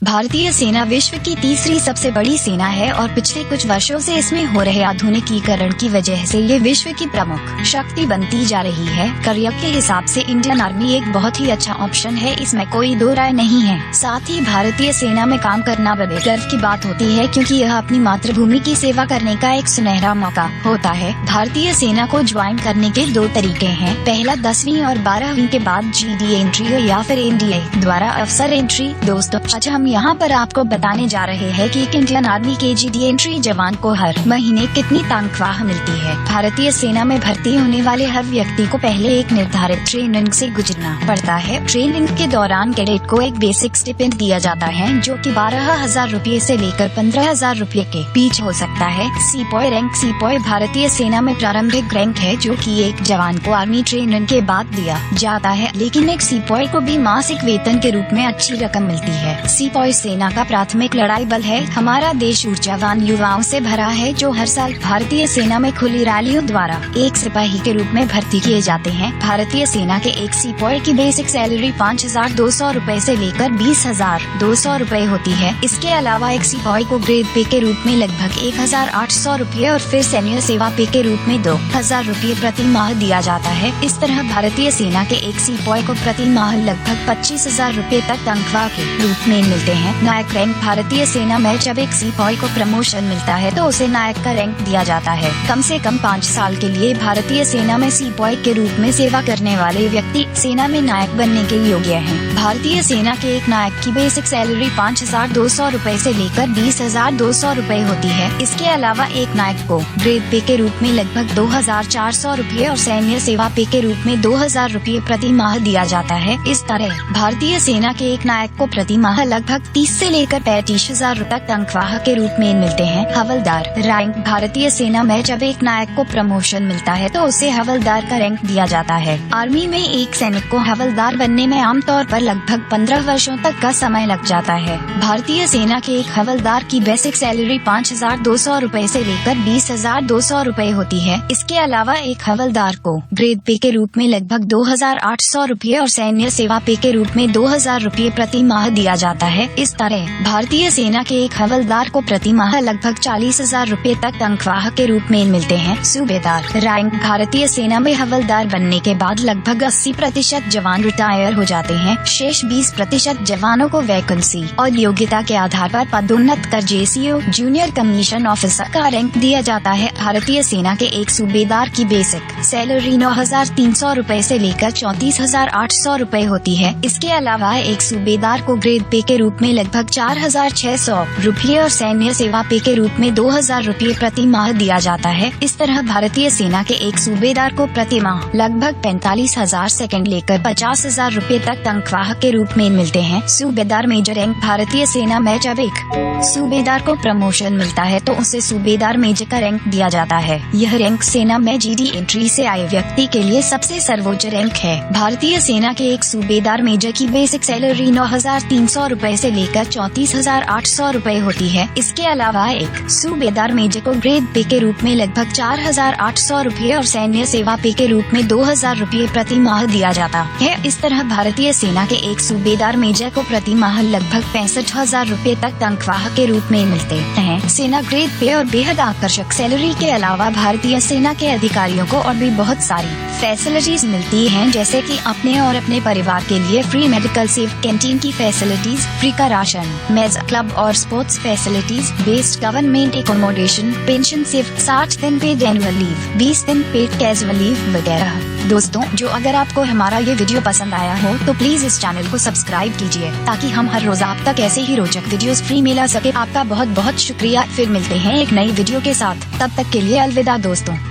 भारतीय सेना विश्व की तीसरी सबसे बड़ी सेना है और पिछले कुछ वर्षों से इसमें हो रहे आधुनिकीकरण की वजह से ये विश्व की प्रमुख शक्ति बनती जा रही है। करियर के हिसाब से इंडियन आर्मी एक बहुत ही अच्छा ऑप्शन है, इसमें कोई दो राय नहीं है। साथ ही भारतीय सेना में काम करना बड़े गर्व की बात होती है, क्योंकि यह अपनी मातृभूमि की सेवा करने का एक सुनहरा मौका होता है। भारतीय सेना को ज्वाइन करने के दो तरीके हैं। पहला 10वीं और 12वीं के बाद GD एंट्री या फिर NDA द्वारा अफसर एंट्री। दोस्तों, आज हम यहाँ पर आपको बताने जा रहे हैं कि इंडियन आर्मी के GD एंट्री जवान को हर महीने कितनी तनख्वाह मिलती है। भारतीय सेना में भर्ती होने वाले हर व्यक्ति को पहले एक निर्धारित ट्रेनिंग से गुजरना पड़ता है। ट्रेनिंग के दौरान कैडेट को एक बेसिक स्टिपेंड दिया जाता है, जो कि 12,000 रूपए से लेकर 15,000 रूपए के बीच हो सकता है। सीपॉय रैंक। सीपॉय भारतीय सेना में प्रारंभिक रैंक है, जो कि एक जवान को आर्मी ट्रेनिंग के बाद दिया जाता है, लेकिन एक सीपॉय को भी मासिक वेतन के रूप में अच्छी रकम मिलती है। सीपॉय सेना का प्राथमिक लड़ाई बल है। हमारा देश ऊर्जावान युवाओं से भरा है, जो हर साल भारतीय सेना में खुली रैलियों द्वारा एक सिपाही के रूप में भर्ती किए जाते हैं। भारतीय सेना के एक सीपॉय की बेसिक सैलरी 5,200 रूपए से लेकर 20,200 रूपए होती है। इसके अलावा एक सीपॉय को ग्रेड पे के रूप में लगभग 1,800 रूपए और फिर सैन्य सेवा पे के रूप में 2,000 रूपए प्रति माह दिया जाता है। इस तरह भारतीय सेना के एक सीपॉय को प्रति माह लगभग 25,000 रूपए तक तनख्वाह के रूप में मिलते हैं। नायक रैंक। भारतीय सेना में जब एक सीपॉय को प्रमोशन मिलता है तो उसे नायक का रैंक दिया जाता है। कम से कम 5 साल के लिए भारतीय सेना में सीपॉय के रूप में सेवा करने वाले व्यक्ति सेना में नायक बनने के योग्य हैं। भारतीय सेना के एक नायक की बेसिक सैलरी 5,200 रूपए से लेकर 20,200 रूपए होती है। इसके अलावा एक नायक को ग्रेड पे के रूप में लगभग 2,400 रूपए और सैन्य सेवा पे के रूप में 2,000 रूपए प्रति माह दिया जाता है। इस तरह भारतीय सेना के एक नायक को प्रति माह लगभग 30 से लेकर 35,000 रूपए तनख्वाह के रूप में मिलते हैं। हवलदार रैंक। भारतीय सेना में जब एक नायक को प्रमोशन मिलता है तो उसे हवलदार का रैंक दिया जाता है। आर्मी में एक सैनिक को हवलदार बनने में आमतौर पर लगभग 15 वर्षों तक का समय लग जाता है। भारतीय सेना के एक हवलदार की बेसिक सैलरी 5,200 रूपए से लेकर 20,200 रूपए होती है। इसके अलावा एक हवलदार को ग्रेड पे के रूप में लगभग 2,800 रूपए और सैन्य सेवा पे के रूप में 2,000 रूपए प्रति माह दिया जाता है। इस तरह भारतीय सेना के एक हवलदार को प्रति माह लगभग 40,000 रूपए तक तनख्वाह के रूप में मिलते हैं। सूबेदार रैंक। भारतीय सेना में हवलदार बनने के बाद लगभग 80% जवान रिटायर हो जाते हैं। शेष 20% जवानों को वैकेंसी और योग्यता के आधार पर पदोन्नत कर JCO जूनियर कमीशन ऑफिसर का रैंक दिया जाता है। भारतीय सेना के एक सूबेदार की बेसिक सैलरी 9,300 रूपए से लेकर 34,800 रूपए होती है। इसके अलावा एक सूबेदार को ग्रेड पे के रूप में लगभग 4,600 रूपए और सैन्य सेवा पे के रूप में 2,000 रूपए प्रति माह दिया जाता है। इस तरह भारतीय सेना के एक सूबेदार को प्रति माह लगभग 45,000 सेकंड लेकर 50,000 रूपए तक तनख्वाह के रूप में मिलते हैं। सूबेदार मेजर रैंक। भारतीय सेना में जब एक सूबेदार को प्रमोशन मिलता है तो उसे सूबेदार मेजर का रैंक दिया जाता है। यह रैंक सेना में GD एंट्री से आए व्यक्ति के लिए सबसे सर्वोच्च रैंक है। भारतीय सेना के एक सूबेदार मेजर की बेसिक सैलरी 9,300 रूपए से लेकर 34,800 रूपए होती है। इसके अलावा एक सूबेदार मेजर को ग्रेड पे के रूप में लगभग 4,800 रूपए और सैन्य सेवा पे के रूप में 2,000 रूपए प्रति माह दिया जाता है। इस तरह भारतीय सेना के एक सूबेदार मेजर को प्रति माह लगभग 65,000 रूपए तक तनख्वाह के रूप में मिलते हैं। सेना ग्रेड पे और बेहद आकर्षक सैलरी के अलावा भारतीय सेना के अधिकारियों को और भी बहुत सारी फैसिलिटीज मिलती हैं, जैसे कि अपने और अपने परिवार के लिए फ्री मेडिकल, सेफ कैंटीन की फैसिलिटीज, फ्री का राशन, मेज, क्लब और sports facilities, based government accommodation, pension, सिर्फ 60 दिन पेड एनुअल लीव, 20 दिन पेड कैजुअल लीव वगैरह। दोस्तों, जो अगर आपको हमारा ये वीडियो पसंद आया हो तो प्लीज इस चैनल को सब्सक्राइब कीजिए, ताकि हम हर रोज आप तक ऐसे ही रोचक वीडियोस फ्री मिला सके। आपका बहुत बहुत शुक्रिया। फिर मिलते हैं एक नई वीडियो के साथ। तब तक के लिए अलविदा दोस्तों।